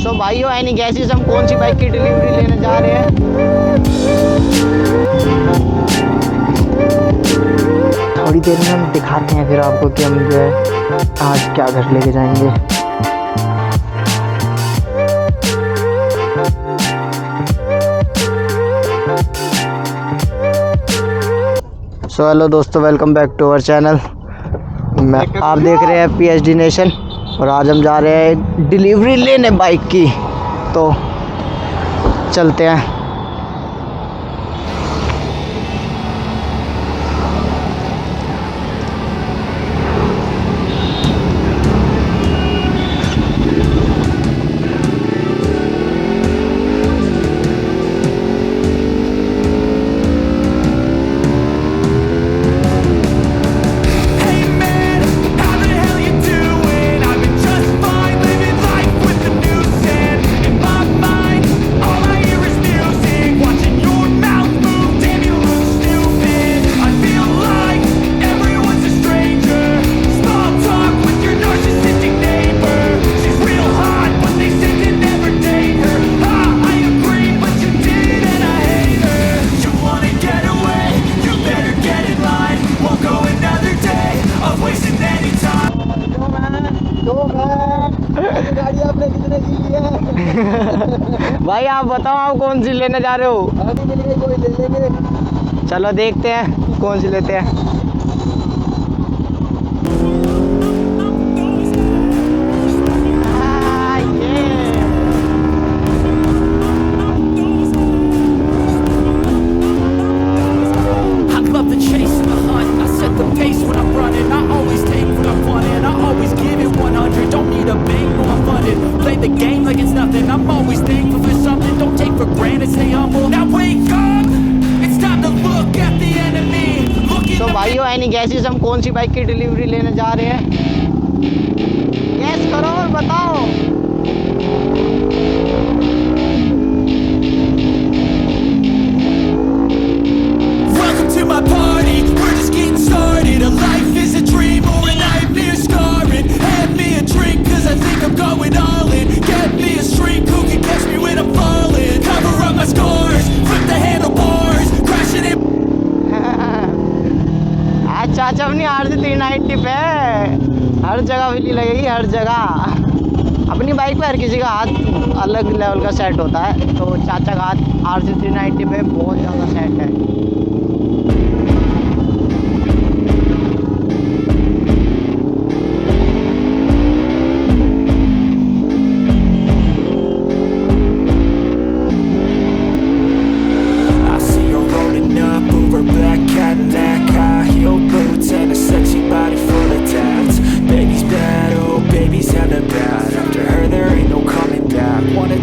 सो भाइयों any gases हम कौन सी बाइक की डिलीवरी लेने जा रहे हैं। थोड़ी देर में हम दिखाते हैं फिर आपको कि हम जो है आज क्या घर लेके जाएंगे। सो हेलो दोस्तों, welcome back to our channel. आप देख रहे हैं पीएचडी नेशन और आज हम जा रहे हैं डिलीवरी लेने बाइक की, तो चलते हैं। गाड़ी आपने कितने की ली है? भाई आप बताओ आप कौन सी लेने जा रहे हो? अभी मिल गई, कोई ले लेंगे। चलो देखते हैं कौन सी लेते हैं। तो भाइयों एनी गैसेस हम कौन सी बाइक की डिलीवरी लेने जा रहे हैं? गैस करो और बताओ। Welcome to my party, we're just getting started. A life is a dream or a nightmare scarring. Hand me a drink cause I think I'm going all in. Get me a shrink who can catch me when I'm falling. Cover up my scars, flip the handlebars, crashing in. आज चाचा अपनी RZ 390 पे हर जगह बिजली लगेगी, हर जगह। अपनी bike पे हर किसी का हाथ अलग लेवल का सेट होता है, तो चाचा का हाथ RZ 390 पे बहुत ज़्यादा सेट है।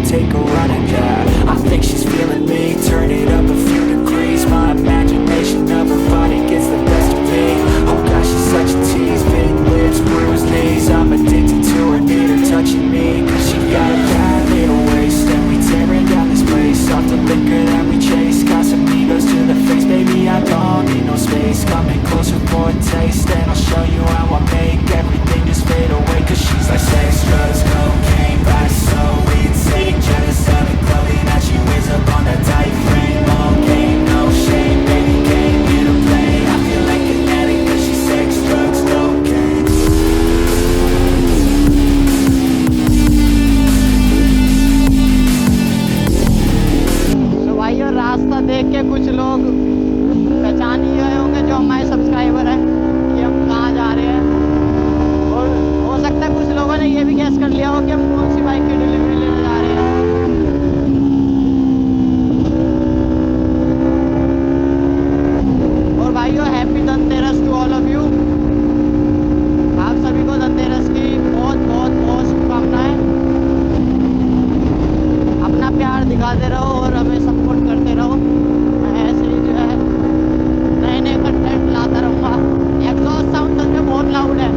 Take a run at that. I think she's feeling me. Turn it up a few degrees. My imagination of her body gets the best of me. Oh gosh, she's such a tease. Big lips, bruised knees. I'm addicted to her, need her touching me. Cause she got a bad little waist. And we tearing down this place. Off the liquor that we chase. Got some egos to the face. Baby, I don't need no space. Coming closer for a taste. And I'll show you how I make everything just fade away. Cause she's like sex, drugs, cocaine, vice, so insane. Jealous of the clothing that she wears up on that tight frame. All game, no shame, baby came here to play. I feel like kinetic cause she's sex, drugs, cocaine. तो भाइयों रास्ता देख के कुछ लोग पहचान ही गए होंगे जो हमारे सब्सक्राइबर हैं कि हम कहाँ जा रहे हैं, और हो सकता है कुछ लोगों ने ये भी गैस कर लिया हो कि हम कौन सी बाइक की डिलीवरी लेने जा रहे हैं। और भाइयों happy Dhanteras to all of you. आप सभी को धनतेरस की बहुत बहुत बहुत शुभकामनाएं। अपना प्यार दिखाते रहो और हमें सपोर्ट करते रहो। मैं ऐसे ही जो है नए नए कंटेंट लाता रहूँगा। एग्जॉस्ट साउंड सच में बहुत लाउड है।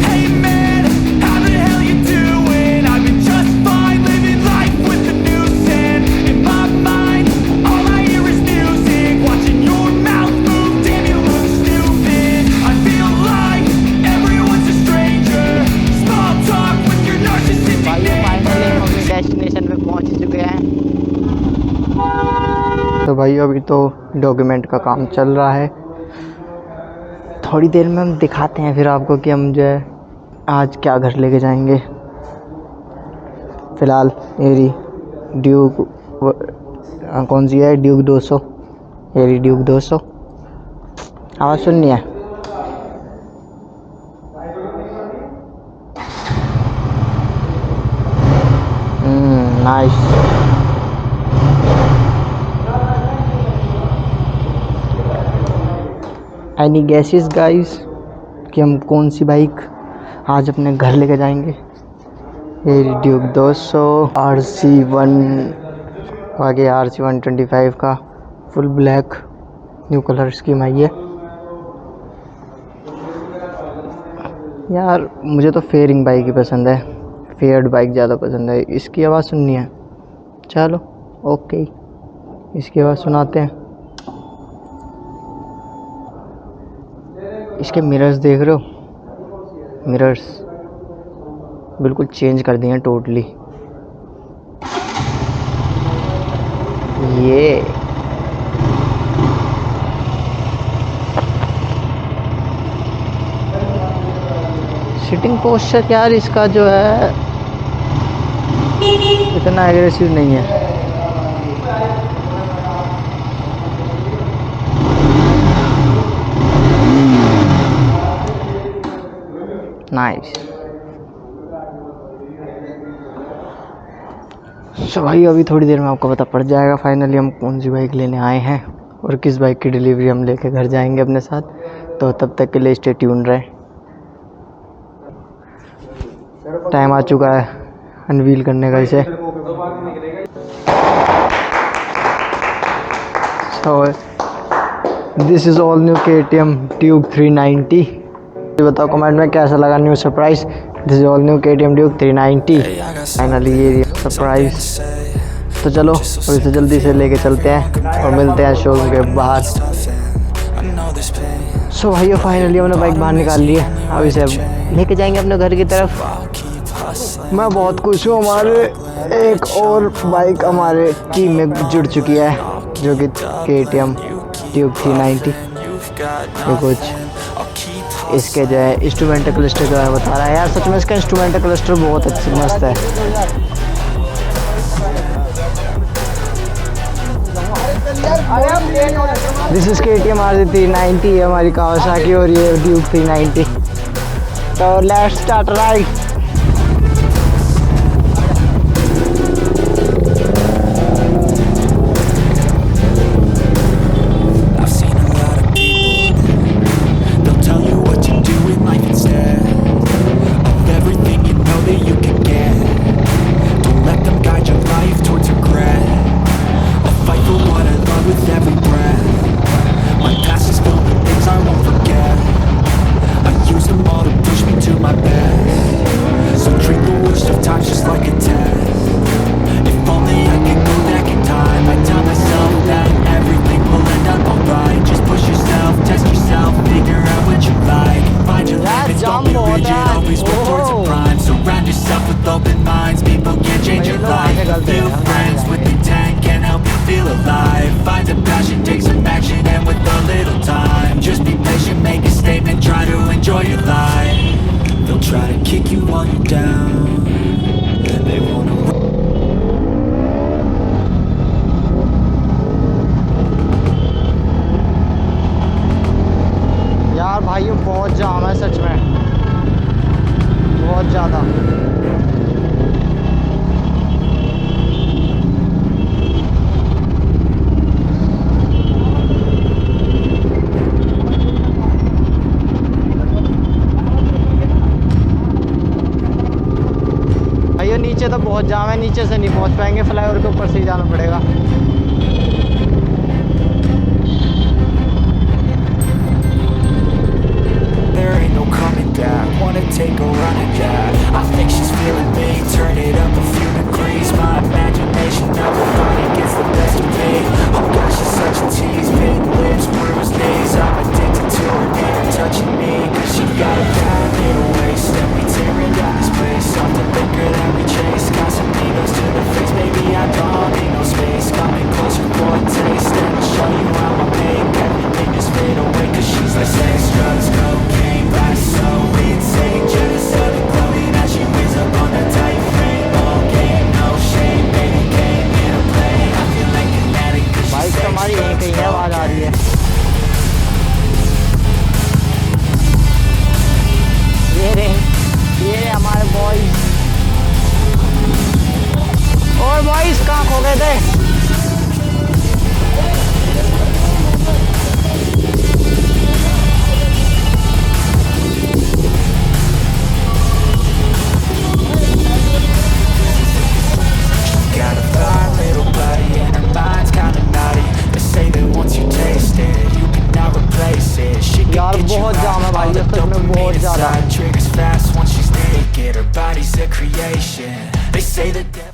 Hey भाई अभी तो डॉक्यूमेंट का काम चल रहा है, थोड़ी देर में हम दिखाते हैं फिर आपको कि हम जो है आज क्या घर लेके जाएंगे। फ़िलहाल मेरी ड्यूक कौन सी है, ड्यूक 200, मेरी ड्यूक 200 आवाज़ सुननी है। नाइस। एनी गैसेस गाइस कि हम कौन सी बाइक आज अपने घर लेके जाएंगे। ये ड्यूक 200 RC1, आगे RC125 का full black new colour scheme आई है। यार मुझे तो फेयरिंग बाइक ही पसंद है, फेयर्ड बाइक ज़्यादा पसंद है। इसकी आवाज़ सुननी है, चलो ओके इसकी आवाज़ सुनाते हैं। इसके मिरर्स देख रहे हो, मिरर्स बिल्कुल चेंज कर दिए हैं टोटली। ये सिटिंग पोस्चर यार इसका जो है इतना एग्रेसिव नहीं है। नाइस। सो भाई अभी थोड़ी देर में आपको पता पड़ जाएगा फाइनली हम कौन सी बाइक लेने आए हैं और किस बाइक की डिलीवरी हम लेके घर जाएंगे अपने साथ। तो तब तक के लिए स्टे ट्यून रहे। टाइम आ चुका है अनवील करने का इसे। So this is all new KTM Duke 390। बताओ कमेंट में कैसा लगा new surprise. This is all new KTM Duke 390 finally ये सरप्राइज। तो चलो अभी से जल्दी से लेके चलते हैं और मिलते हैं शोरूम के बाहर। सो भाइयों फाइनली हमने बाइक बाहर निकाल ली है, अब इसे लेके जाएंगे अपने घर की तरफ। मैं बहुत खुश हूँ, हमारे एक और बाइक हमारे टीम में जुड़ चुकी है जो कि KTM ड्यूक 390। ये कुछ इसके जो है इंस्ट्रूमेंटल क्लस्टर जो है बता रहा है। यार सच में इसका इंस्ट्रूमेंटल क्लस्टर बहुत अच्छी मस्त है। दिस इज KTM RC390 है हमारी कावासाकी और ये ड्यूक 390। तो लेट्स स्टार्ट राइड। यार भाइयों बहुत जाम है सच में, बहुत ज़्यादा। भाइयों नीचे तो बहुत जाम है, नीचे से नहीं पहुंच पाएंगे, फ्लाईओवर के ऊपर से ही जाना पड़ेगा। Wanna take a run at that. I think she's feeling me. Turn it up a few degrees. My imagination of her body gets the best of me. Oh gosh, she's such a tease. Pink lips, bruised knees. I'm addicted to her near touching me. Cause she got a bad little waist. And we tearing down this place. Off the liquor that we chase. Got some needles to the face. Baby, I don't need no space. Coming closer for a taste. And कहाँ खो गए थे? Got a fine little buddy and her mind's kinda naughty. They say that once you taste it, you cannot replace it. She can यार get you बहुत जाम है high, भाई, all the ये सच में dopamine बहुत ज़्यादा। inside triggers fast once she's naked. Her body's a creation. They say the devil